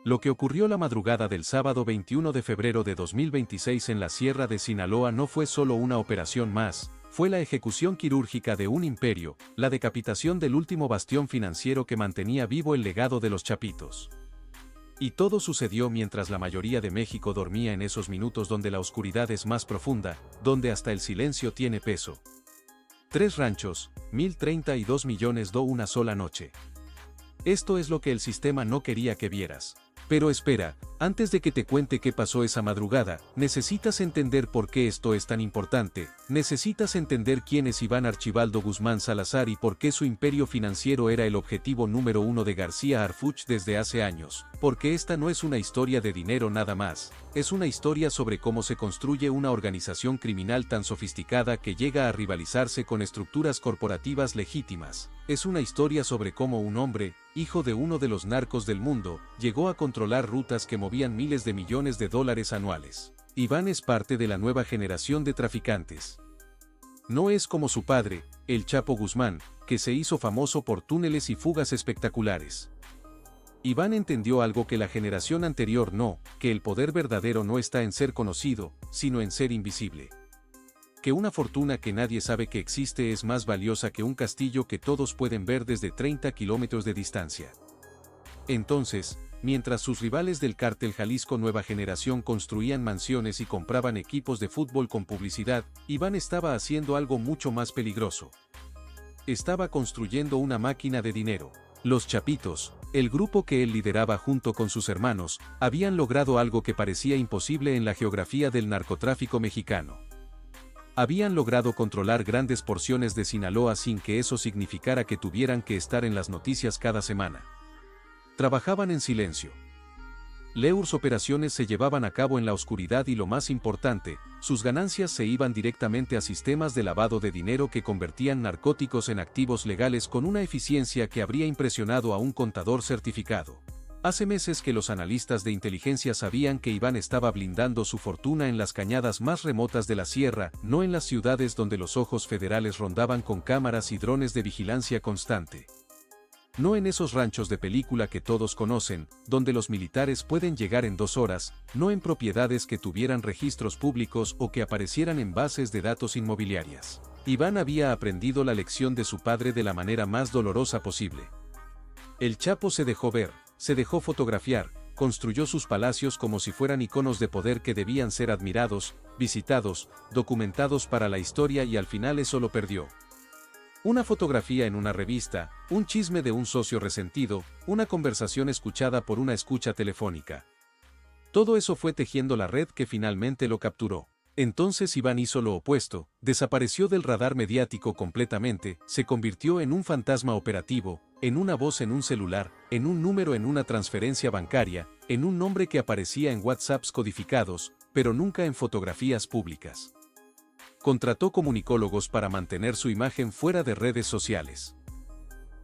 Lo que ocurrió la madrugada del sábado 21 de febrero de 2026 en la Sierra de Sinaloa no fue solo una operación más, fue la ejecución quirúrgica de un imperio, la decapitación del último bastión financiero que mantenía vivo el legado de los Chapitos. Y todo sucedió mientras la mayoría de México dormía en esos minutos donde la oscuridad es más profunda, donde hasta el silencio tiene peso. 3 ranchos, 1.032 millones una sola noche. Esto es lo que el sistema no quería que vieras. Pero espera, antes de que te cuente qué pasó esa madrugada, necesitas entender por qué esto es tan importante, necesitas entender quién es Iván Archibaldo Guzmán Salazar y por qué su imperio financiero era el objetivo número 1 de García Harfuch desde hace años, porque esta no es una historia de dinero nada más, es una historia sobre cómo se construye una organización criminal tan sofisticada que llega a rivalizarse con estructuras corporativas legítimas, es una historia sobre cómo un hombre, hijo de uno de los narcos del mundo, llegó a controlar rutas que movían miles de millones de dólares anuales. Iván es parte de la nueva generación de traficantes. No es como su padre, el Chapo Guzmán, que se hizo famoso por túneles y fugas espectaculares. Iván entendió algo que la generación anterior no, que el poder verdadero no está en ser conocido, sino en ser invisible. Que una fortuna que nadie sabe que existe es más valiosa que un castillo que todos pueden ver desde 30 kilómetros de distancia. Entonces, mientras sus rivales del cártel Jalisco Nueva Generación construían mansiones y compraban equipos de fútbol con publicidad, Iván estaba haciendo algo mucho más peligroso. Estaba construyendo una máquina de dinero. Los Chapitos, el grupo que él lideraba junto con sus hermanos, habían logrado algo que parecía imposible en la geografía del narcotráfico mexicano. Habían logrado controlar grandes porciones de Sinaloa sin que eso significara que tuvieran que estar en las noticias cada semana. Trabajaban en silencio. Sus operaciones se llevaban a cabo en la oscuridad y lo más importante, sus ganancias se iban directamente a sistemas de lavado de dinero que convertían narcóticos en activos legales con una eficiencia que habría impresionado a un contador certificado. Hace meses que los analistas de inteligencia sabían que Iván estaba blindando su fortuna en las cañadas más remotas de la sierra, no en las ciudades donde los ojos federales rondaban con cámaras y drones de vigilancia constante. No en esos ranchos de película que todos conocen, donde los militares pueden llegar en 2 horas, no en propiedades que tuvieran registros públicos o que aparecieran en bases de datos inmobiliarias. Iván había aprendido la lección de su padre de la manera más dolorosa posible. El Chapo se dejó ver, se dejó fotografiar, construyó sus palacios como si fueran iconos de poder que debían ser admirados, visitados, documentados para la historia y al final eso lo perdió. Una fotografía en una revista, un chisme de un socio resentido, una conversación escuchada por una escucha telefónica. Todo eso fue tejiendo la red que finalmente lo capturó. Entonces Iván hizo lo opuesto, desapareció del radar mediático completamente, se convirtió en un fantasma operativo, en una voz en un celular, en un número en una transferencia bancaria, en un nombre que aparecía en WhatsApps codificados, pero nunca en fotografías públicas. Contrató comunicólogos para mantener su imagen fuera de redes sociales.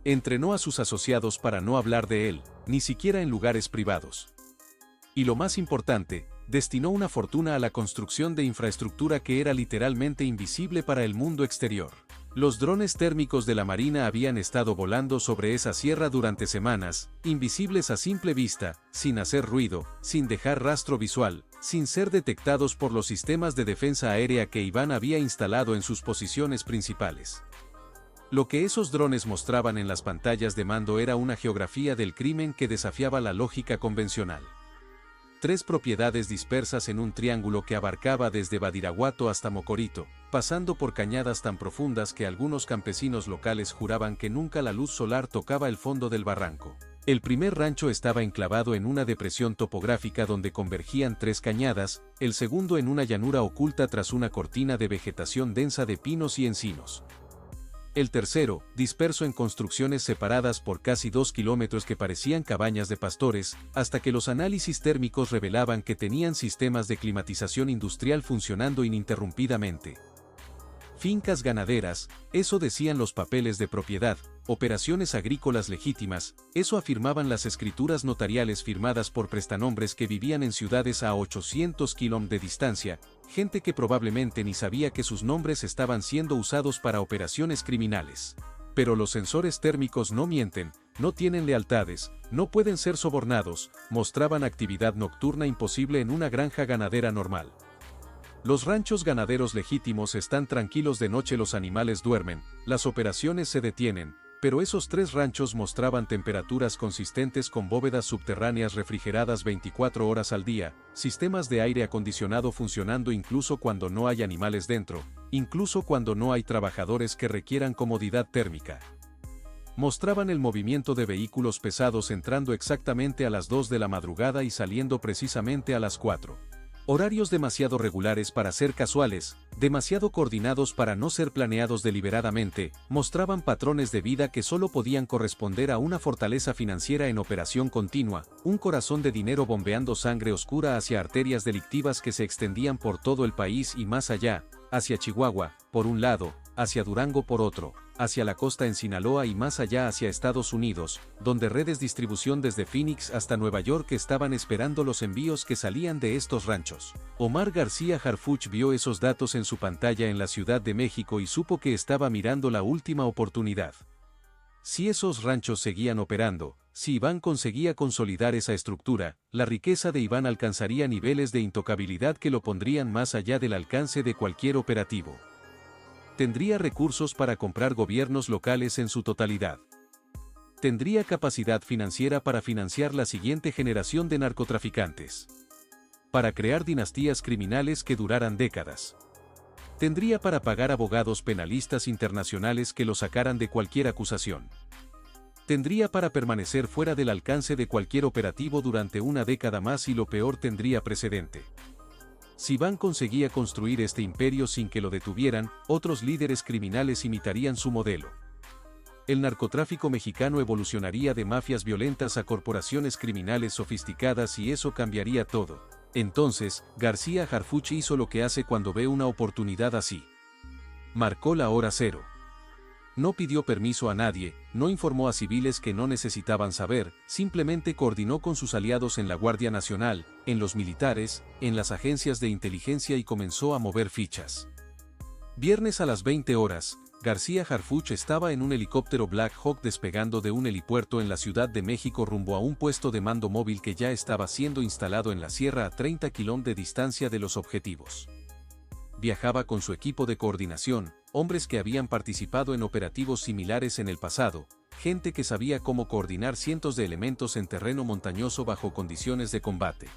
Entrenó a sus asociados para no hablar de él, ni siquiera en lugares privados. Y lo más importante, destinó una fortuna a la construcción de infraestructura que era literalmente invisible para el mundo exterior. Los drones térmicos de la Marina habían estado volando sobre esa sierra durante semanas, invisibles a simple vista, sin hacer ruido, sin dejar rastro visual, sin ser detectados por los sistemas de defensa aérea que Iván había instalado en sus posiciones principales. Lo que esos drones mostraban en las pantallas de mando era una geografía del crimen que desafiaba la lógica convencional. 3 propiedades dispersas en un triángulo que abarcaba desde Badiraguato hasta Mocorito, pasando por cañadas tan profundas que algunos campesinos locales juraban que nunca la luz solar tocaba el fondo del barranco. El primer rancho estaba enclavado en una depresión topográfica donde convergían 3 cañadas, el segundo en una llanura oculta tras una cortina de vegetación densa de pinos y encinos. El tercero, disperso en construcciones separadas por casi 2 kilómetros que parecían cabañas de pastores, hasta que los análisis térmicos revelaban que tenían sistemas de climatización industrial funcionando ininterrumpidamente. Fincas ganaderas, eso decían los papeles de propiedad, operaciones agrícolas legítimas, eso afirmaban las escrituras notariales firmadas por prestanombres que vivían en ciudades a 800 kilómetros de distancia, gente que probablemente ni sabía que sus nombres estaban siendo usados para operaciones criminales. Pero los sensores térmicos no mienten, no tienen lealtades, no pueden ser sobornados, mostraban actividad nocturna imposible en una granja ganadera normal. Los ranchos ganaderos legítimos están tranquilos de noche, los animales duermen, las operaciones se detienen, pero esos 3 ranchos mostraban temperaturas consistentes con bóvedas subterráneas refrigeradas 24 horas al día, sistemas de aire acondicionado funcionando incluso cuando no hay animales dentro, incluso cuando no hay trabajadores que requieran comodidad térmica. Mostraban el movimiento de vehículos pesados entrando exactamente a las 2 de la madrugada y saliendo precisamente a las 4. Horarios demasiado regulares para ser casuales, demasiado coordinados para no ser planeados deliberadamente, mostraban patrones de vida que solo podían corresponder a una fortaleza financiera en operación continua, un corazón de dinero bombeando sangre oscura hacia arterias delictivas que se extendían por todo el país y más allá, hacia Chihuahua, por un lado, hacia Durango por otro, hacia la costa en Sinaloa y más allá hacia Estados Unidos, donde redes de distribución desde Phoenix hasta Nueva York estaban esperando los envíos que salían de estos ranchos. Omar García Harfuch vio esos datos en su pantalla en la Ciudad de México y supo que estaba mirando la última oportunidad. Si esos ranchos seguían operando, si Iván conseguía consolidar esa estructura, la riqueza de Iván alcanzaría niveles de intocabilidad que lo pondrían más allá del alcance de cualquier operativo. Tendría recursos para comprar gobiernos locales en su totalidad. Tendría capacidad financiera para financiar la siguiente generación de narcotraficantes. Para crear dinastías criminales que duraran décadas. Tendría para pagar abogados penalistas internacionales que lo sacaran de cualquier acusación. Tendría para permanecer fuera del alcance de cualquier operativo durante una década más y lo peor, tendría precedente. Si Iván conseguía construir este imperio sin que lo detuvieran, otros líderes criminales imitarían su modelo. El narcotráfico mexicano evolucionaría de mafias violentas a corporaciones criminales sofisticadas y eso cambiaría todo. Entonces, García Harfuch hizo lo que hace cuando ve una oportunidad así. Marcó la hora cero. No pidió permiso a nadie, no informó a civiles que no necesitaban saber, simplemente coordinó con sus aliados en la Guardia Nacional, en los militares, en las agencias de inteligencia y comenzó a mover fichas. Viernes a las 20 horas, García Harfuch estaba en un helicóptero Black Hawk despegando de un helipuerto en la Ciudad de México rumbo a un puesto de mando móvil que ya estaba siendo instalado en la sierra a 30 kilómetros de distancia de los objetivos. Viajaba con su equipo de coordinación, hombres que habían participado en operativos similares en el pasado, gente que sabía cómo coordinar cientos de elementos en terreno montañoso bajo condiciones de combate.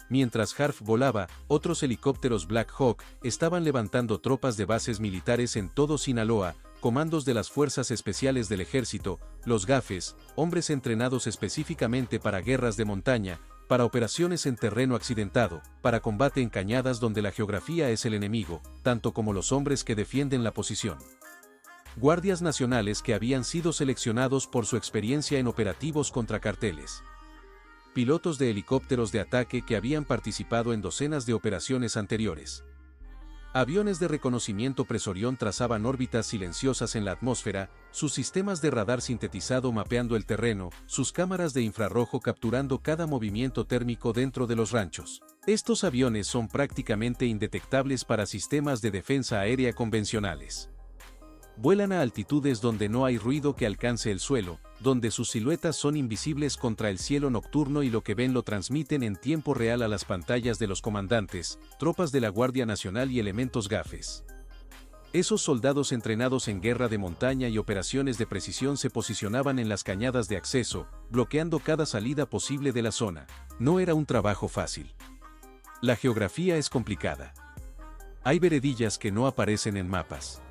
Mientras Harf volaba, otros helicópteros Black Hawk estaban levantando tropas de bases militares en todo Sinaloa, comandos de las Fuerzas Especiales del Ejército, los GAFES, hombres entrenados específicamente para guerras de montaña, para operaciones en terreno accidentado, para combate en cañadas donde la geografía es el enemigo, tanto como los hombres que defienden la posición. Guardias nacionales que habían sido seleccionados por su experiencia en operativos contra carteles. Pilotos de helicópteros de ataque que habían participado en docenas de operaciones anteriores. Aviones de reconocimiento Presorión trazaban órbitas silenciosas en la atmósfera, sus sistemas de radar sintetizado mapeando el terreno, sus cámaras de infrarrojo capturando cada movimiento térmico dentro de los ranchos. Estos aviones son prácticamente indetectables para sistemas de defensa aérea convencionales. Vuelan a altitudes donde no hay ruido que alcance el suelo, donde sus siluetas son invisibles contra el cielo nocturno y lo que ven lo transmiten en tiempo real a las pantallas de los comandantes, tropas de la Guardia Nacional y elementos GAFES. Esos soldados entrenados en guerra de montaña y operaciones de precisión se posicionaban en las cañadas de acceso, bloqueando cada salida posible de la zona. No era un trabajo fácil. La geografía es complicada. Hay veredillas que no aparecen en mapas.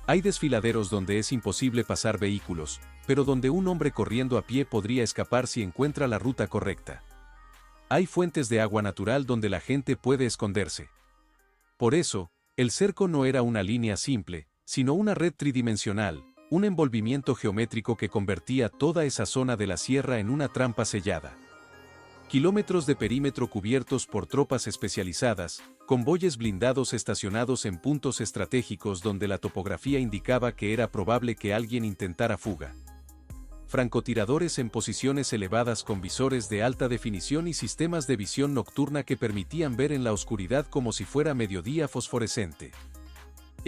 Hay desfiladeros donde es imposible pasar vehículos, pero donde un hombre corriendo a pie podría escapar si encuentra la ruta correcta. Hay fuentes de agua natural donde la gente puede esconderse. Por eso, el cerco no era una línea simple, sino una red tridimensional, un envolvimiento geométrico que convertía toda esa zona de la sierra en una trampa sellada. Kilómetros de perímetro cubiertos por tropas especializadas, convoyes blindados estacionados en puntos estratégicos donde la topografía indicaba que era probable que alguien intentara fuga. Francotiradores en posiciones elevadas con visores de alta definición y sistemas de visión nocturna que permitían ver en la oscuridad como si fuera mediodía fosforescente.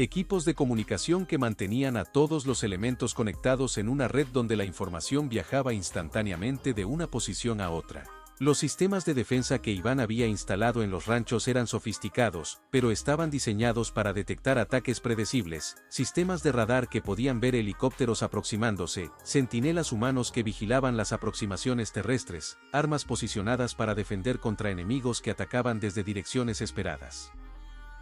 Equipos de comunicación que mantenían a todos los elementos conectados en una red donde la información viajaba instantáneamente de una posición a otra. Los sistemas de defensa que Iván había instalado en los ranchos eran sofisticados, pero estaban diseñados para detectar ataques predecibles, sistemas de radar que podían ver helicópteros aproximándose, centinelas humanos que vigilaban las aproximaciones terrestres, armas posicionadas para defender contra enemigos que atacaban desde direcciones esperadas.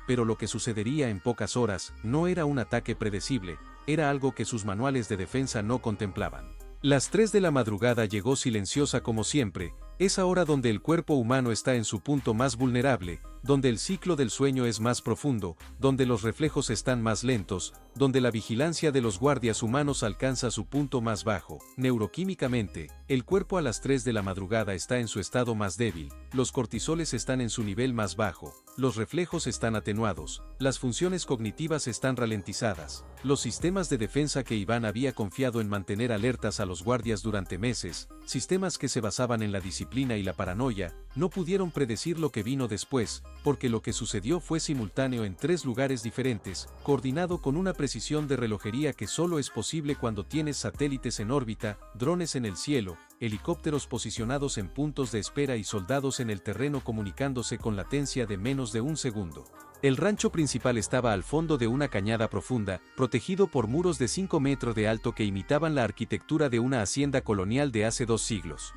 Pero lo que sucedería en pocas horas no era un ataque predecible, era algo que sus manuales de defensa no contemplaban. Las 3 de la madrugada llegó silenciosa como siempre, esa hora donde el cuerpo humano está en su punto más vulnerable, donde el ciclo del sueño es más profundo, donde los reflejos están más lentos, donde la vigilancia de los guardias humanos alcanza su punto más bajo. Neuroquímicamente, el cuerpo a las 3 de la madrugada está en su estado más débil, los cortisoles están en su nivel más bajo, los reflejos están atenuados, las funciones cognitivas están ralentizadas. Los sistemas de defensa que Iván había confiado en mantener alertas a los guardias durante meses, sistemas que se basaban en la disciplina y la paranoia, no pudieron predecir lo que vino después, porque lo que sucedió fue simultáneo en 3 lugares diferentes, coordinado con una precisión de relojería que solo es posible cuando tienes satélites en órbita, drones en el cielo, helicópteros posicionados en puntos de espera y soldados en el terreno comunicándose con latencia de menos de un segundo. El rancho principal estaba al fondo de una cañada profunda, protegido por muros de 5 metros de alto que imitaban la arquitectura de una hacienda colonial de hace 2 siglos.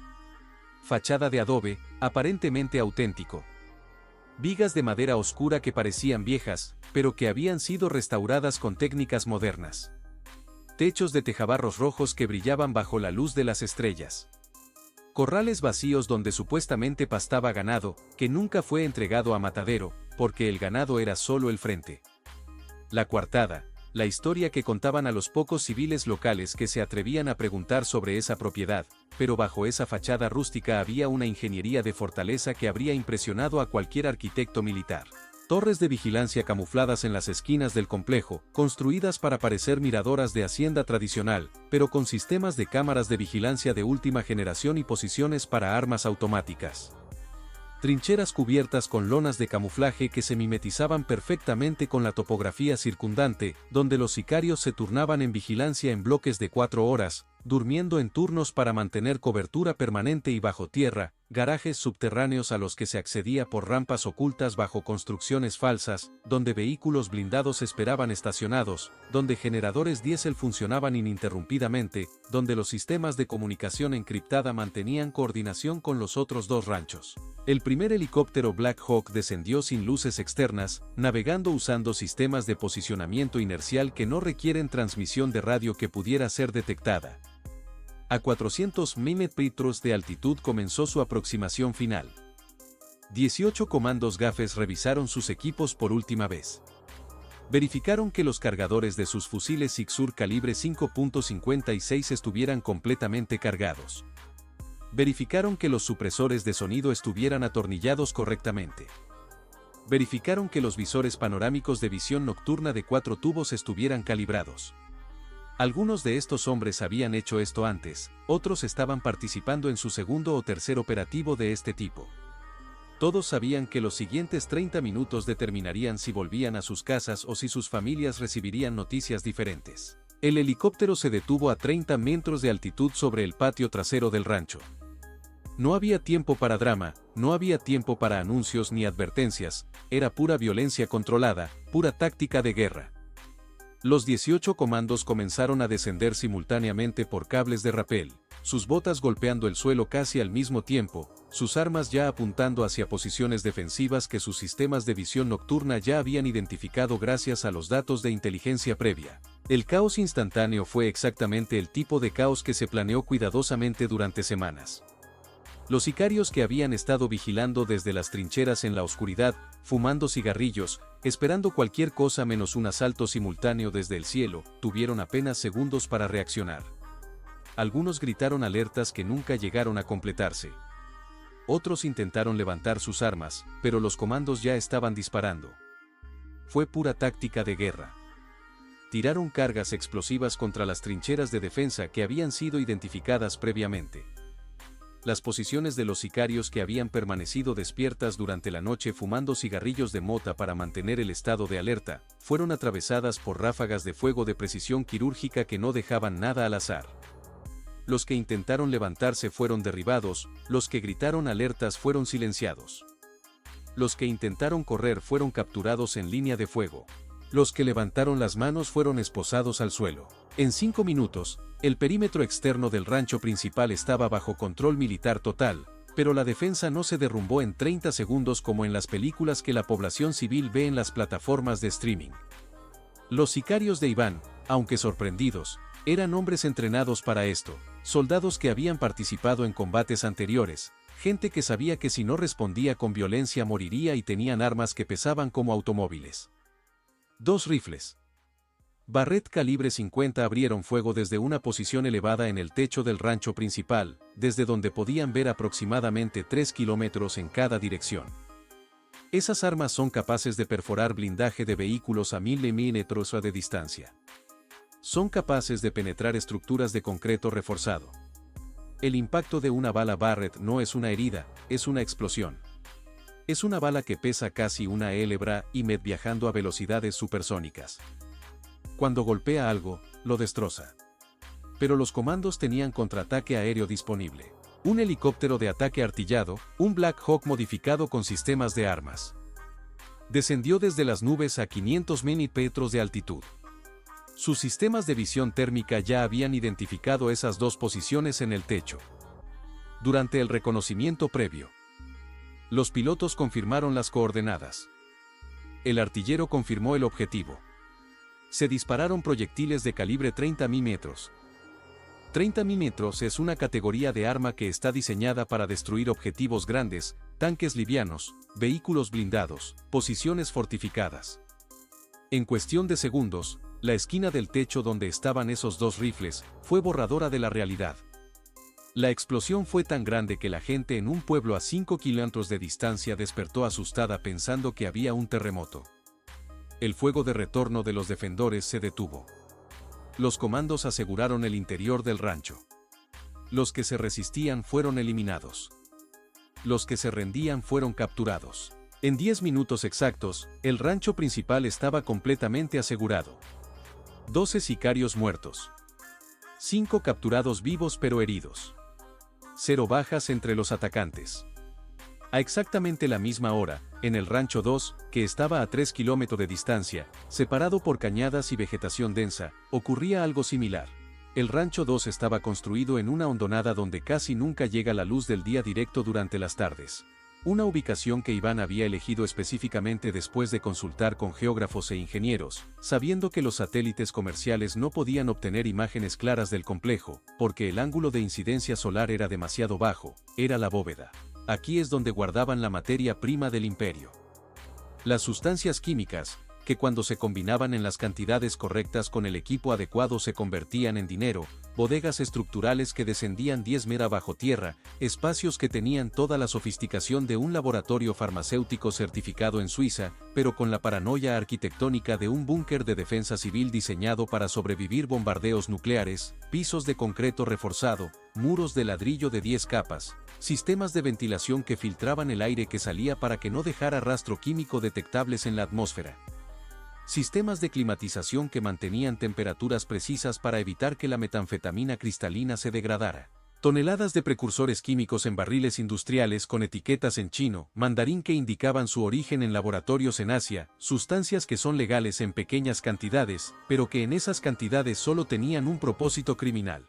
Fachada de adobe, aparentemente auténtico. Vigas de madera oscura que parecían viejas, pero que habían sido restauradas con técnicas modernas. Techos de tejabarros rojos que brillaban bajo la luz de las estrellas. Corrales vacíos donde supuestamente pastaba ganado, que nunca fue entregado a matadero, porque el ganado era solo el frente. La coartada, la historia que contaban a los pocos civiles locales que se atrevían a preguntar sobre esa propiedad, pero bajo esa fachada rústica había una ingeniería de fortaleza que habría impresionado a cualquier arquitecto militar. Torres de vigilancia camufladas en las esquinas del complejo, construidas para parecer miradoras de hacienda tradicional, pero con sistemas de cámaras de vigilancia de última generación y posiciones para armas automáticas. Trincheras cubiertas con lonas de camuflaje que se mimetizaban perfectamente con la topografía circundante, donde los sicarios se turnaban en vigilancia en bloques de 4 horas, durmiendo en turnos para mantener cobertura permanente y bajo tierra, garajes subterráneos a los que se accedía por rampas ocultas bajo construcciones falsas, donde vehículos blindados esperaban estacionados, donde generadores diésel funcionaban ininterrumpidamente, donde los sistemas de comunicación encriptada mantenían coordinación con los otros 2 ranchos. El primer helicóptero Black Hawk descendió sin luces externas, navegando usando sistemas de posicionamiento inercial que no requieren transmisión de radio que pudiera ser detectada. A 400 metros de altitud comenzó su aproximación final. 18 comandos gafes revisaron sus equipos por última vez. Verificaron que los cargadores de sus fusiles Sig-Sur calibre 5.56 estuvieran completamente cargados. Verificaron que los supresores de sonido estuvieran atornillados correctamente. Verificaron que los visores panorámicos de visión nocturna de 4 tubos estuvieran calibrados. Algunos de estos hombres habían hecho esto antes, otros estaban participando en su segundo o tercer operativo de este tipo. Todos sabían que los siguientes 30 minutos determinarían si volvían a sus casas o si sus familias recibirían noticias diferentes. El helicóptero se detuvo a 30 metros de altitud sobre el patio trasero del rancho. No había tiempo para drama, no había tiempo para anuncios ni advertencias, era pura violencia controlada, pura táctica de guerra. Los 18 comandos comenzaron a descender simultáneamente por cables de rapel, sus botas golpeando el suelo casi al mismo tiempo, sus armas ya apuntando hacia posiciones defensivas que sus sistemas de visión nocturna ya habían identificado gracias a los datos de inteligencia previa. El caos instantáneo fue exactamente el tipo de caos que se planeó cuidadosamente durante semanas. Los sicarios que habían estado vigilando desde las trincheras en la oscuridad, fumando cigarrillos, esperando cualquier cosa menos un asalto simultáneo desde el cielo, tuvieron apenas segundos para reaccionar. Algunos gritaron alertas que nunca llegaron a completarse. Otros intentaron levantar sus armas, pero los comandos ya estaban disparando. Fue pura táctica de guerra. Tiraron cargas explosivas contra las trincheras de defensa que habían sido identificadas previamente. las posiciones de los sicarios que habían permanecido despiertas durante la noche fumando cigarrillos de mota para mantener el estado de alerta, fueron atravesadas por ráfagas de fuego de precisión quirúrgica que no dejaban nada al azar. Los que intentaron levantarse fueron derribados, los que gritaron alertas fueron silenciados. Los que intentaron correr fueron capturados en línea de fuego. Los que levantaron las manos fueron esposados al suelo. En 5 minutos, el perímetro externo del rancho principal estaba bajo control militar total, pero la defensa no se derrumbó en 30 segundos como en las películas que la población civil ve en las plataformas de streaming. Los sicarios de Iván, aunque sorprendidos, eran hombres entrenados para esto, soldados que habían participado en combates anteriores, gente que sabía que si no respondía con violencia moriría y tenían armas que pesaban como automóviles. 2 rifles Barrett calibre 50 abrieron fuego desde una posición elevada en el techo del rancho principal, desde donde podían ver aproximadamente 3 kilómetros en cada dirección. Esas armas son capaces de perforar blindaje de vehículos a 1000 milímetros de distancia. Son capaces de penetrar estructuras de concreto reforzado. El impacto de una bala Barrett no es una herida, es una explosión. Es una bala que pesa casi una hebra y med viajando a velocidades supersónicas. Cuando golpea algo, lo destroza. Pero los comandos tenían contraataque aéreo disponible. Un helicóptero de ataque artillado, un Black Hawk modificado con sistemas de armas. Descendió desde las nubes a 500 metros de altitud. Sus sistemas de visión térmica ya habían identificado esas 2 posiciones en el techo. Durante el reconocimiento previo, los pilotos confirmaron las coordenadas. El artillero confirmó el objetivo. Se dispararon proyectiles de calibre 30 milímetros. 30 milímetros es una categoría de arma que está diseñada para destruir objetivos grandes, tanques livianos, vehículos blindados, posiciones fortificadas. En cuestión de segundos, la esquina del techo donde estaban esos 2 rifles fue borradora de la realidad. La explosión fue tan grande que la gente en un pueblo a 5 kilómetros de distancia despertó asustada pensando que había un terremoto. El fuego de retorno de los defensores se detuvo. Los comandos aseguraron el interior del rancho. Los que se resistían fueron eliminados. Los que se rendían fueron capturados. En 10 minutos exactos, el rancho principal estaba completamente asegurado. 12 sicarios muertos. 5 capturados vivos pero heridos. 0 bajas entre los atacantes. A exactamente la misma hora, en el rancho 2, que estaba a 3 kilómetros de distancia, separado por cañadas y vegetación densa, ocurría algo similar. El rancho 2 estaba construido en una hondonada donde casi nunca llega la luz del día directo durante las tardes. Una ubicación que Iván había elegido específicamente después de consultar con geógrafos e ingenieros, sabiendo que los satélites comerciales no podían obtener imágenes claras del complejo, porque el ángulo de incidencia solar era demasiado bajo, era la bóveda. Aquí es donde guardaban la materia prima del imperio. Las sustancias químicas, que cuando se combinaban en las cantidades correctas con el equipo adecuado se convertían en dinero, bodegas estructurales que descendían 10 metros bajo tierra, espacios que tenían toda la sofisticación de un laboratorio farmacéutico certificado en Suiza, pero con la paranoia arquitectónica de un búnker de defensa civil diseñado para sobrevivir bombardeos nucleares, pisos de concreto reforzado, muros de ladrillo de 10 capas, sistemas de ventilación que filtraban el aire que salía para que no dejara rastro químico detectables en la atmósfera. Sistemas de climatización que mantenían temperaturas precisas para evitar que la metanfetamina cristalina se degradara. Toneladas de precursores químicos en barriles industriales con etiquetas en chino, mandarín que indicaban su origen en laboratorios en Asia, sustancias que son legales en pequeñas cantidades, pero que en esas cantidades solo tenían un propósito criminal.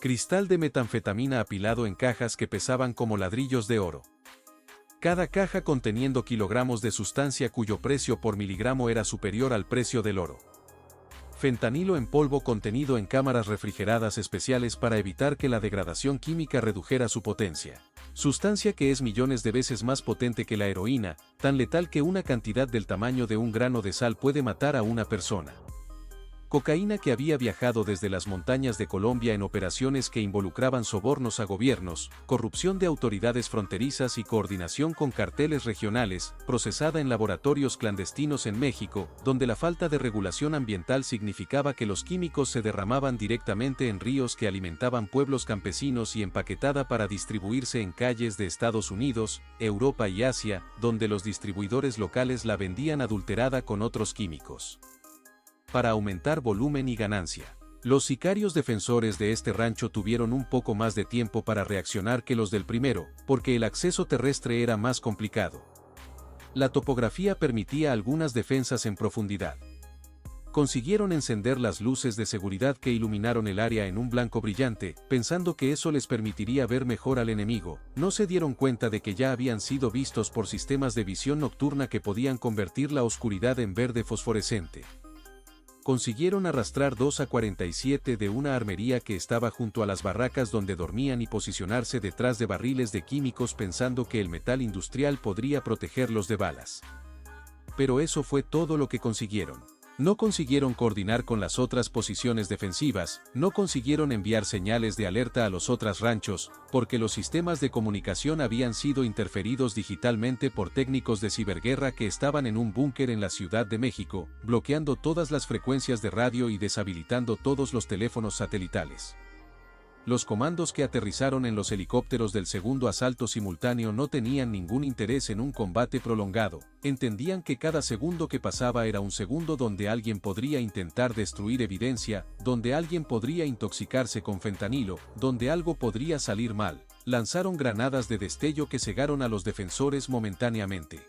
Cristal de metanfetamina apilado en cajas que pesaban como ladrillos de oro. Cada caja conteniendo kilogramos de sustancia cuyo precio por miligramo era superior al precio del oro. Fentanilo en polvo contenido en cámaras refrigeradas especiales para evitar que la degradación química redujera su potencia. Sustancia que es millones de veces más potente que la heroína, tan letal que una cantidad del tamaño de un grano de sal puede matar a una persona. Cocaína que había viajado desde las montañas de Colombia en operaciones que involucraban sobornos a gobiernos, corrupción de autoridades fronterizas y coordinación con carteles regionales, procesada en laboratorios clandestinos en México, donde la falta de regulación ambiental significaba que los químicos se derramaban directamente en ríos que alimentaban pueblos campesinos y empaquetada para distribuirse en calles de Estados Unidos, Europa y Asia, donde los distribuidores locales la vendían adulterada con otros químicos. Para aumentar volumen y ganancia. Los sicarios defensores de este rancho tuvieron un poco más de tiempo para reaccionar que los del primero, porque el acceso terrestre era más complicado. La topografía permitía algunas defensas en profundidad. Consiguieron encender las luces de seguridad que iluminaron el área en un blanco brillante, pensando que eso les permitiría ver mejor al enemigo. No se dieron cuenta de que ya habían sido vistos por sistemas de visión nocturna que podían convertir la oscuridad en verde fosforescente. Consiguieron arrastrar 2 AK-47 de una armería que estaba junto a las barracas donde dormían y posicionarse detrás de barriles de químicos pensando que el metal industrial podría protegerlos de balas. Pero eso fue todo lo que consiguieron. No consiguieron coordinar con las otras posiciones defensivas, no consiguieron enviar señales de alerta a los otros ranchos, porque los sistemas de comunicación habían sido interferidos digitalmente por técnicos de ciberguerra que estaban en un búnker en la Ciudad de México, bloqueando todas las frecuencias de radio y deshabilitando todos los teléfonos satelitales. Los comandos que aterrizaron en los helicópteros del segundo asalto simultáneo no tenían ningún interés en un combate prolongado, entendían que cada segundo que pasaba era un segundo donde alguien podría intentar destruir evidencia, donde alguien podría intoxicarse con fentanilo, donde algo podría salir mal. Lanzaron granadas de destello que cegaron a los defensores momentáneamente.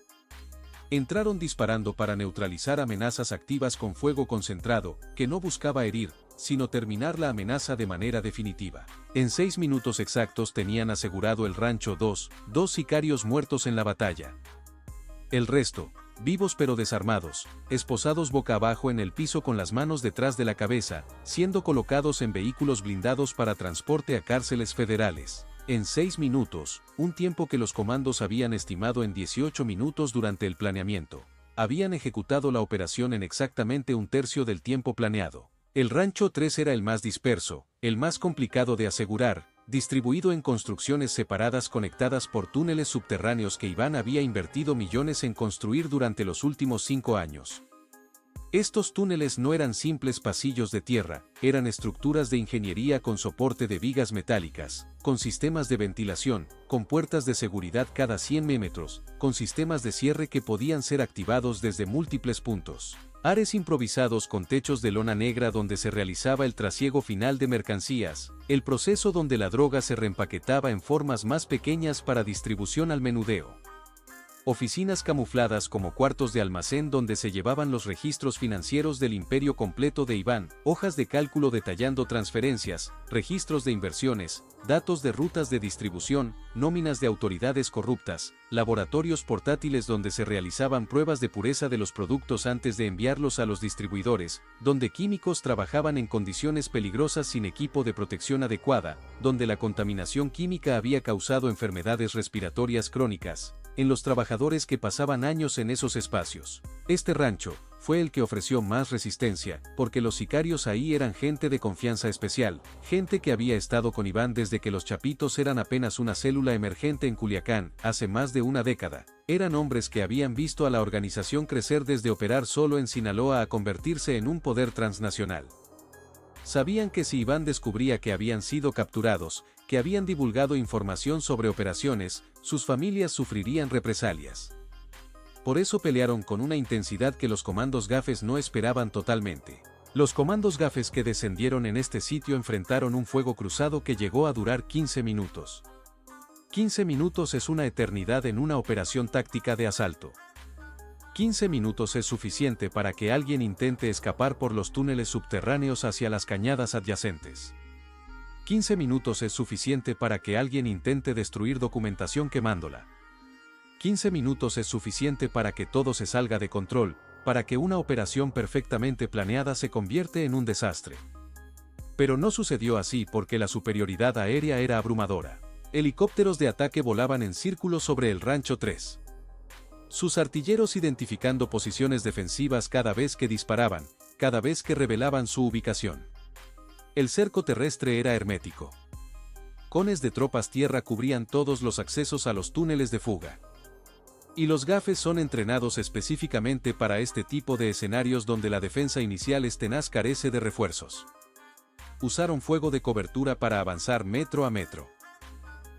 Entraron disparando para neutralizar amenazas activas con fuego concentrado, que no buscaba herir, sino terminar la amenaza de manera definitiva. En 6 minutos exactos tenían asegurado el rancho dos sicarios muertos en la batalla. El resto, vivos pero desarmados, esposados boca abajo en el piso con las manos detrás de la cabeza, siendo colocados en vehículos blindados para transporte a cárceles federales. En 6 minutos, un tiempo que los comandos habían estimado en 18 minutos durante el planeamiento. Habían ejecutado la operación en exactamente un tercio del tiempo planeado. El rancho 3 era el más disperso, el más complicado de asegurar, distribuido en construcciones separadas conectadas por túneles subterráneos que Iván había invertido millones en construir durante los últimos 5 años. Estos túneles no eran simples pasillos de tierra, eran estructuras de ingeniería con soporte de vigas metálicas, con sistemas de ventilación, con puertas de seguridad cada 100 metros, con sistemas de cierre que podían ser activados desde múltiples puntos. Ares improvisados con techos de lona negra donde se realizaba el trasiego final de mercancías, el proceso donde la droga se reempaquetaba en formas más pequeñas para distribución al menudeo. Oficinas camufladas como cuartos de almacén donde se llevaban los registros financieros del imperio completo de Iván, hojas de cálculo detallando transferencias, registros de inversiones, datos de rutas de distribución, nóminas de autoridades corruptas, laboratorios portátiles donde se realizaban pruebas de pureza de los productos antes de enviarlos a los distribuidores, donde químicos trabajaban en condiciones peligrosas sin equipo de protección adecuada, donde la contaminación química había causado enfermedades respiratorias crónicas, en los trabajadores que pasaban años en esos espacios. Este rancho fue el que ofreció más resistencia, porque los sicarios ahí eran gente de confianza especial, gente que había estado con Iván desde que los Chapitos eran apenas una célula emergente en Culiacán, hace más de una década. Eran hombres que habían visto a la organización crecer desde operar solo en Sinaloa a convertirse en un poder transnacional. Sabían que si Iván descubría que habían sido capturados, que habían divulgado información sobre operaciones, sus familias sufrirían represalias. Por eso pelearon con una intensidad que los comandos gafes no esperaban totalmente. Los comandos gafes que descendieron en este sitio enfrentaron un fuego cruzado que llegó a durar 15 minutos. 15 minutos es una eternidad en una operación táctica de asalto. 15 minutos es suficiente para que alguien intente escapar por los túneles subterráneos hacia las cañadas adyacentes. 15 minutos es suficiente para que alguien intente destruir documentación quemándola. 15 minutos es suficiente para que todo se salga de control, para que una operación perfectamente planeada se convierte en un desastre. Pero no sucedió así porque la superioridad aérea era abrumadora. Helicópteros de ataque volaban en círculo sobre el rancho 3. Sus artilleros identificando posiciones defensivas cada vez que disparaban, cada vez que revelaban su ubicación. El cerco terrestre era hermético. Cones de tropas tierra cubrían todos los accesos a los túneles de fuga. Y los gafes son entrenados específicamente para este tipo de escenarios donde la defensa inicial es tenaz, carece de refuerzos. Usaron fuego de cobertura para avanzar metro a metro.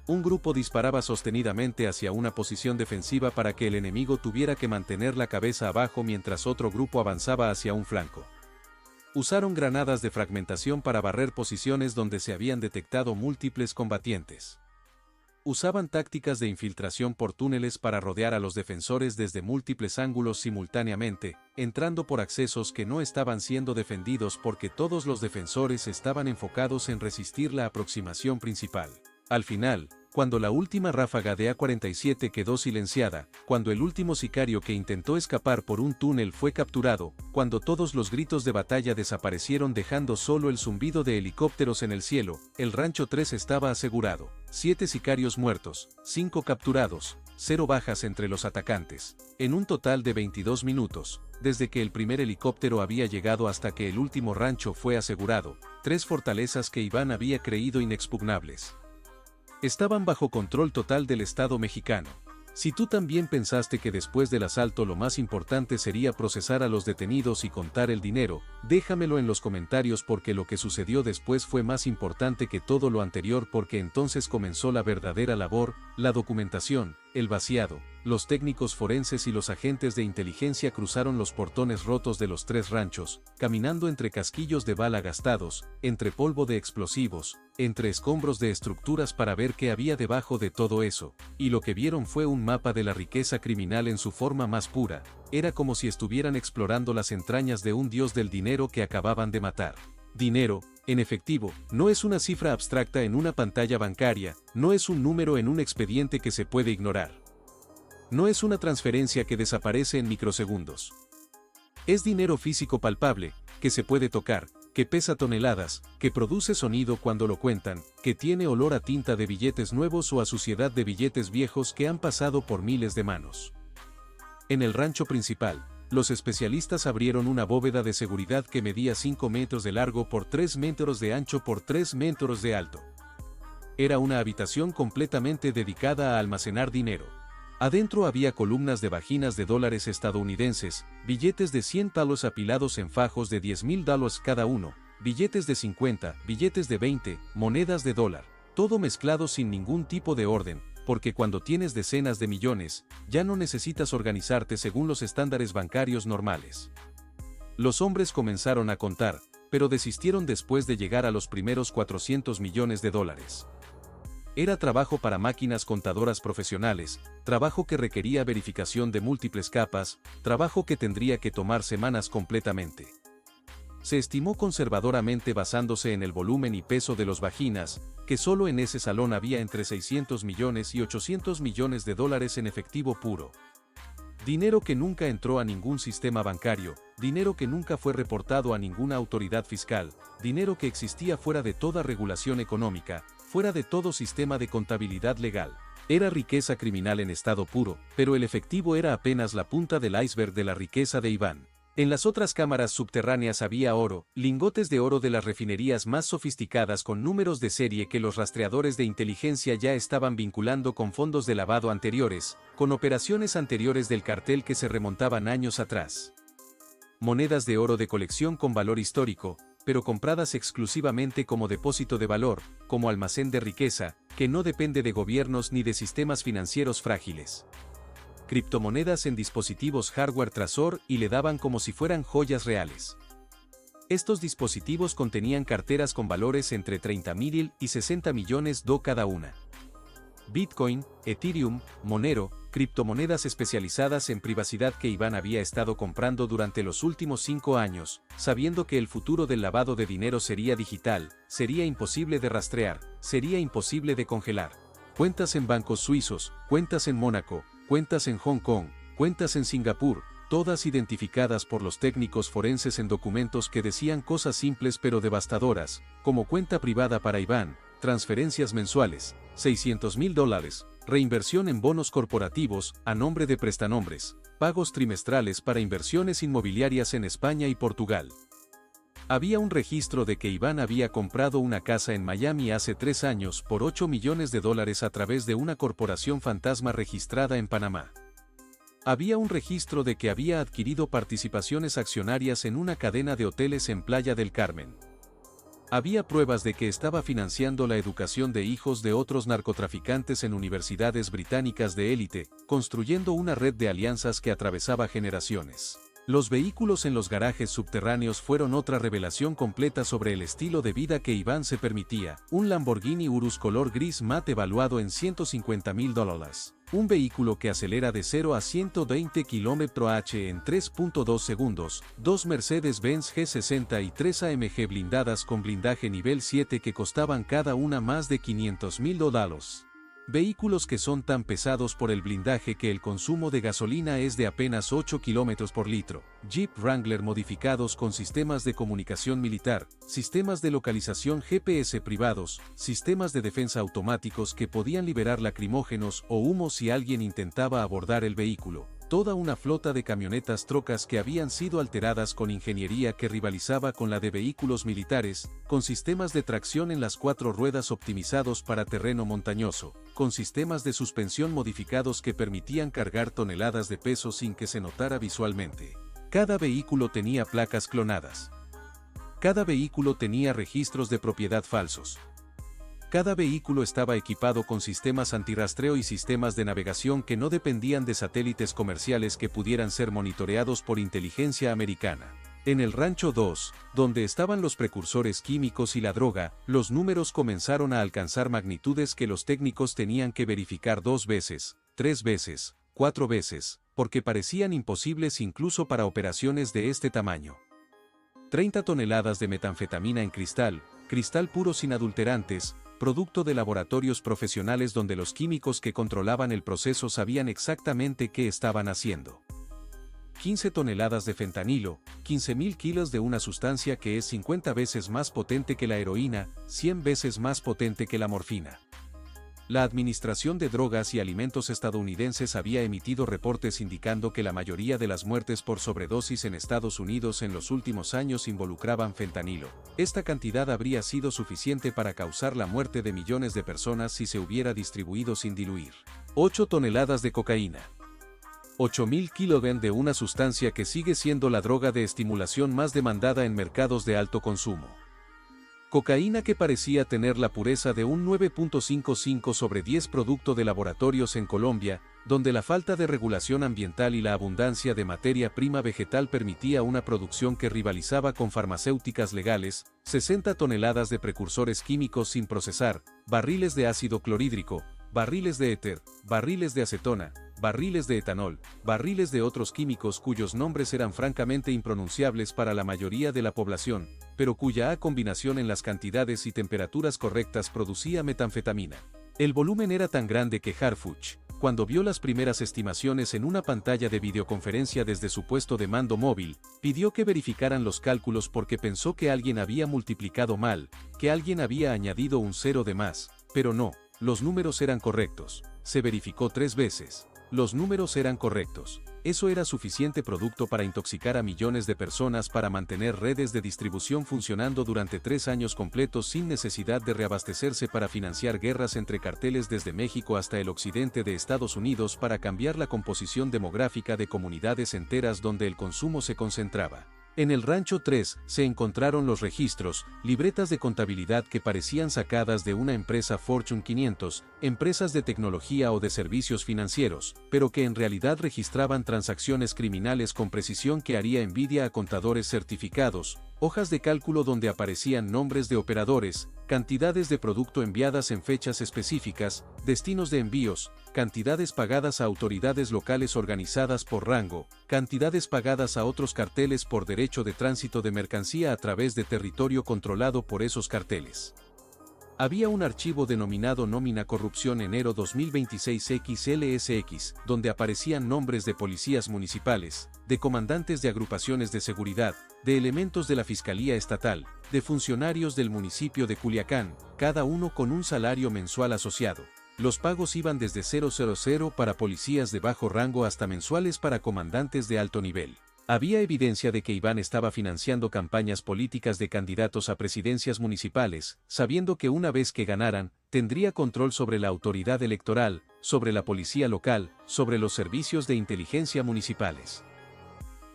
Un grupo disparaba sostenidamente hacia una posición defensiva para que el enemigo tuviera que mantener la cabeza abajo mientras otro grupo avanzaba hacia un flanco. Usaron granadas de fragmentación para barrer posiciones donde se habían detectado múltiples combatientes. Usaban tácticas de infiltración por túneles para rodear a los defensores desde múltiples ángulos simultáneamente, entrando por accesos que no estaban siendo defendidos porque todos los defensores estaban enfocados en resistir la aproximación principal. Al final, cuando la última ráfaga de A-47 quedó silenciada, cuando el último sicario que intentó escapar por un túnel fue capturado, cuando todos los gritos de batalla desaparecieron dejando solo el zumbido de helicópteros en el cielo, el Rancho 3 estaba asegurado. 7 sicarios muertos, 5 capturados, 0 bajas entre los atacantes. En un total de 22 minutos, desde que el primer helicóptero había llegado hasta que el último rancho fue asegurado, 3 fortalezas que Iván había creído inexpugnables estaban bajo control total del Estado mexicano. Si tú también pensaste que después del asalto lo más importante sería procesar a los detenidos y contar el dinero, déjamelo en los comentarios porque lo que sucedió después fue más importante que todo lo anterior porque entonces comenzó la verdadera labor, la documentación, el vaciado. Los técnicos forenses y los agentes de inteligencia cruzaron los portones rotos de los 3 ranchos, caminando entre casquillos de bala gastados, entre polvo de explosivos, entre escombros de estructuras para ver qué había debajo de todo eso, y lo que vieron fue un mapa de la riqueza criminal en su forma más pura. Era como si estuvieran explorando las entrañas de un dios del dinero que acababan de matar. Dinero, en efectivo, no es una cifra abstracta en una pantalla bancaria, no es un número en un expediente que se puede ignorar. No es una transferencia que desaparece en microsegundos. Es dinero físico palpable, que se puede tocar, que pesa toneladas, que produce sonido cuando lo cuentan, que tiene olor a tinta de billetes nuevos o a suciedad de billetes viejos que han pasado por miles de manos. En el rancho principal, los especialistas abrieron una bóveda de seguridad que medía 5 metros de largo por 3 metros de ancho por 3 metros de alto. Era una habitación completamente dedicada a almacenar dinero. Adentro había columnas de vaginas de dólares estadounidenses, billetes de $100 apilados en fajos de $10,000 cada uno, billetes de 50, billetes de 20, monedas de dólar, todo mezclado sin ningún tipo de orden, porque cuando tienes decenas de millones, ya no necesitas organizarte según los estándares bancarios normales. Los hombres comenzaron a contar, pero desistieron después de llegar a los primeros $400 millones. Era trabajo para máquinas contadoras profesionales, trabajo que requería verificación de múltiples capas, trabajo que tendría que tomar semanas completamente. Se estimó conservadoramente basándose en el volumen y peso de los vaginas, que solo en ese salón había entre 600 millones y 800 millones de dólares en efectivo puro. Dinero que nunca entró a ningún sistema bancario, dinero que nunca fue reportado a ninguna autoridad fiscal, dinero que existía fuera de toda regulación económica, fuera de todo sistema de contabilidad legal. Era riqueza criminal en estado puro, pero el efectivo era apenas la punta del iceberg de la riqueza de Iván. En las otras cámaras subterráneas había oro, lingotes de oro de las refinerías más sofisticadas con números de serie que los rastreadores de inteligencia ya estaban vinculando con fondos de lavado anteriores, con operaciones anteriores del cartel que se remontaban años atrás. Monedas de oro de colección con valor histórico, pero compradas exclusivamente como depósito de valor, como almacén de riqueza, que no depende de gobiernos ni de sistemas financieros frágiles. Criptomonedas en dispositivos hardware Trezor y le daban como si fueran joyas reales. Estos dispositivos contenían carteras con valores entre 30,000 y 60 millones $, cada una. Bitcoin, Ethereum, Monero, criptomonedas especializadas en privacidad que Iván había estado comprando durante los últimos 5 años, sabiendo que el futuro del lavado de dinero sería digital, sería imposible de rastrear, sería imposible de congelar. Cuentas en bancos suizos, cuentas en Mónaco, cuentas en Hong Kong, cuentas en Singapur, todas identificadas por los técnicos forenses en documentos que decían cosas simples pero devastadoras, como cuenta privada para Iván, transferencias mensuales, $600,000, reinversión en bonos corporativos, a nombre de prestanombres, pagos trimestrales para inversiones inmobiliarias en España y Portugal. Había un registro de que Iván había comprado una casa en Miami hace 3 años por $8 millones a través de una corporación fantasma registrada en Panamá. Había un registro de que había adquirido participaciones accionarias en una cadena de hoteles en Playa del Carmen. Había pruebas de que estaba financiando la educación de hijos de otros narcotraficantes en universidades británicas de élite, construyendo una red de alianzas que atravesaba generaciones. Los vehículos en los garajes subterráneos fueron otra revelación completa sobre el estilo de vida que Iván se permitía. Un Lamborghini Urus color gris mate valuado en $150.000. Un vehículo que acelera de 0 a 120 km/h en 3.2 segundos. Dos Mercedes-Benz G60 y 3 AMG blindadas con blindaje nivel 7 que costaban cada una más de $500.000. Vehículos que son tan pesados por el blindaje que el consumo de gasolina es de apenas 8 km por litro. Jeep Wrangler modificados con sistemas de comunicación militar, sistemas de localización GPS privados, sistemas de defensa automáticos que podían liberar lacrimógenos o humo si alguien intentaba abordar el vehículo. Toda una flota de camionetas trocas que habían sido alteradas con ingeniería que rivalizaba con la de vehículos militares, con sistemas de tracción en las 4 ruedas optimizados para terreno montañoso, con sistemas de suspensión modificados que permitían cargar toneladas de peso sin que se notara visualmente. Cada vehículo tenía placas clonadas. Cada vehículo tenía registros de propiedad falsos. Cada vehículo estaba equipado con sistemas antirrastreo y sistemas de navegación que no dependían de satélites comerciales que pudieran ser monitoreados por inteligencia americana. En el Rancho 2, donde estaban los precursores químicos y la droga, los números comenzaron a alcanzar magnitudes que los técnicos tenían que verificar 2 veces, 3 veces, 4 veces, porque parecían imposibles incluso para operaciones de este tamaño. 30 toneladas de metanfetamina en cristal puro sin adulterantes, producto de laboratorios profesionales donde los químicos que controlaban el proceso sabían exactamente qué estaban haciendo. 15 toneladas de fentanilo, 15.000 kilos de una sustancia que es 50 veces más potente que la heroína, 100 veces más potente que la morfina. La Administración de Drogas y Alimentos estadounidenses había emitido reportes indicando que la mayoría de las muertes por sobredosis en Estados Unidos en los últimos años involucraban fentanilo. Esta cantidad habría sido suficiente para causar la muerte de millones de personas si se hubiera distribuido sin diluir. 8 toneladas de cocaína. 8.000 kilogramos de una sustancia que sigue siendo la droga de estimulación más demandada en mercados de alto consumo. Cocaína que parecía tener la pureza de un 9.55/10 producto de laboratorios en Colombia, donde la falta de regulación ambiental y la abundancia de materia prima vegetal permitía una producción que rivalizaba con farmacéuticas legales, 60 toneladas de precursores químicos sin procesar, barriles de ácido clorhídrico, barriles de éter, barriles de acetona, barriles de etanol, barriles de otros químicos cuyos nombres eran francamente impronunciables para la mayoría de la población, pero cuya combinación en las cantidades y temperaturas correctas producía metanfetamina. El volumen era tan grande que Harfuch, cuando vio las primeras estimaciones en una pantalla de videoconferencia desde su puesto de mando móvil, pidió que verificaran los cálculos porque pensó que alguien había multiplicado mal, que alguien había añadido un 0 de más, pero no, los números eran correctos. Se verificó 3 veces. Los números eran correctos. Eso era suficiente producto para intoxicar a millones de personas para mantener redes de distribución funcionando durante 3 años completos sin necesidad de reabastecerse para financiar guerras entre carteles desde México hasta el occidente de Estados Unidos para cambiar la composición demográfica de comunidades enteras donde el consumo se concentraba. En el Rancho 3 se encontraron los registros, libretas de contabilidad que parecían sacadas de una empresa Fortune 500, empresas de tecnología o de servicios financieros, pero que en realidad registraban transacciones criminales con precisión que haría envidia a contadores certificados, hojas de cálculo donde aparecían nombres de operadores, cantidades de producto enviadas en fechas específicas, destinos de envíos, cantidades pagadas a autoridades locales organizadas por rango, cantidades pagadas a otros carteles por derecho de tránsito de mercancía a través de territorio controlado por esos carteles. Había un archivo denominado Nómina Corrupción enero 2026 XLSX, donde aparecían nombres de policías municipales, de comandantes de agrupaciones de seguridad, de elementos de la Fiscalía Estatal, de funcionarios del municipio de Culiacán, cada uno con un salario mensual asociado. Los pagos iban desde 000 para policías de bajo rango hasta mensuales para comandantes de alto nivel. Había evidencia de que Iván estaba financiando campañas políticas de candidatos a presidencias municipales, sabiendo que una vez que ganaran, tendría control sobre la autoridad electoral, sobre la policía local, sobre los servicios de inteligencia municipales.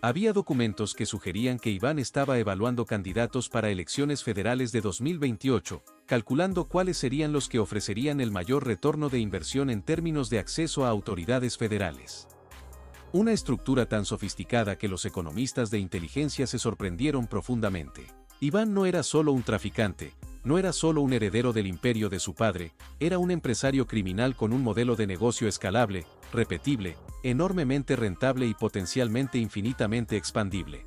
Había documentos que sugerían que Iván estaba evaluando candidatos para elecciones federales de 2028, calculando cuáles serían los que ofrecerían el mayor retorno de inversión en términos de acceso a autoridades federales. Una estructura tan sofisticada que los economistas de inteligencia se sorprendieron profundamente. Iván no era solo un traficante, no era solo un heredero del imperio de su padre, era un empresario criminal con un modelo de negocio escalable, repetible, enormemente rentable y potencialmente infinitamente expandible.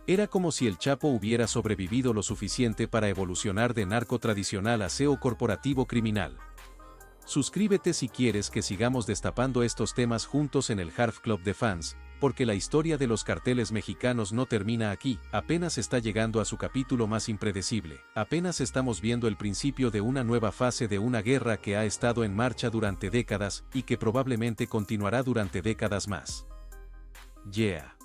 Era como si el Chapo hubiera sobrevivido lo suficiente para evolucionar de narco tradicional a CEO corporativo criminal. Suscríbete si quieres que sigamos destapando estos temas juntos en el Harv Club de Fans, porque la historia de los carteles mexicanos no termina aquí, apenas está llegando a su capítulo más impredecible, apenas estamos viendo el principio de una nueva fase de una guerra que ha estado en marcha durante décadas y que probablemente continuará durante décadas más. Yeah.